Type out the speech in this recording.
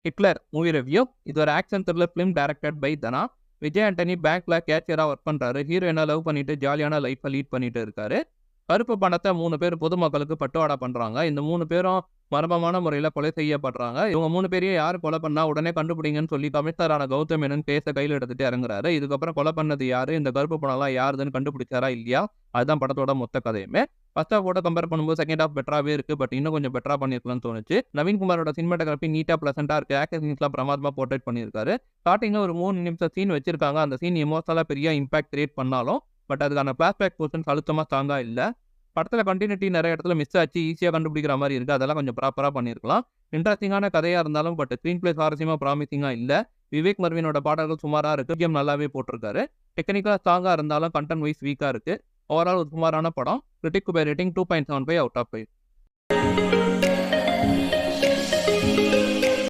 Hitler movie review. இது ஒரு action thriller film directed by Dhana. Vijay Antony பேங்க்ல கேஷியரா ஒர்க் பண்றாரு. ஹீரோயினா லவ் பண்ணிட்டு ஜாலியான லைஃப்பை லீட் பண்ணிட்டு இருக்காரு. கருப்பு பணத்தை 3 பேர் பொதுமக்களுக்கு பட்டுவாடா பண்றாங்க. இந்த 3 பேரும் மர்மமான முறையில கொலை செய்யப்படுறாங்க. இவங்க 3 பேரையும் யாரு கொலை பண்ணா உடனே கண்டுபிடிங்கன்னு சொல்லி கமிஷனரான கௌதம் மேனன் கேஸை கையில் எடுத்துட்டு இறங்குறாரு. இதுக்கப்புறம் கொலை பண்ணது யாரு, இந்த கருப்பு பணம்லாம் யாருதுன்னு கண்டுபிடிச்சாரா இல்லையா, அதுதான் படத்தோட மொத்த கதையுமே. ஃபர்ஸ்ட் ஹாஃபோட கம்பேர் பண்ணும்போது செகண்ட் ஹாஃப் பெட்டராவே இருக்கு. பட் இன்னும் கொஞ்சம் பெட்டரா பண்ணிருக்கலாம்னு தோணுச்சு. நவீன்குமாரோட சினிமாட்டோகிராஃபி நீட்டா பிளசண்டா இருக்கு. ஆக்ஷன் சீன்ஸ்லாம் பிரமாதமா போர்ட்ரேட் பண்ணியிருக்காரு. ஸ்டார்டிங்ல ஒரு 3 நிமிஷம் சீன் வச்சிருக்காங்க. அந்த சீன் எமோஷனலா பெரிய இம்பாக்ட் கிரியேட் பண்ணாலும் பட் அதுக்கான ஃபிளாஷ்பேக் போர்ஷன்ஸ் அழுத்தமா ஸ்ட்ராங்கா இல்ல. படத்துல கண்டினியூட்டி நிறைய இடத்துல மிஸ் ஆச்சு. ஈஸியா கண்டுபிடிக்கிற மாதிரி இருக்கு. அதெல்லாம் கொஞ்சம் ப்ராப்பரா பண்ணியிருக்கலாம். இன்ட்ரெஸ்டிங்கான கதையா இருந்தாலும் பட் ஸ்கிரீன் பிளே சுவாரஸ்யமா ப்ராமிசிங்கா இல்ல. விவேக் மர்வினோட பாடல்கள் சுமாரா இருக்கு. கேம் நல்லாவே போட்டிருக்காரு. டெக்னிக்கலா ஸ்ட்ராங்கா இருந்தாலும் கண்டென்ட் வைஸ் வீக்கா இருக்கு. ஓவரால் ஒரு சுமாரான படம். Critic rating 2.75 out of 5.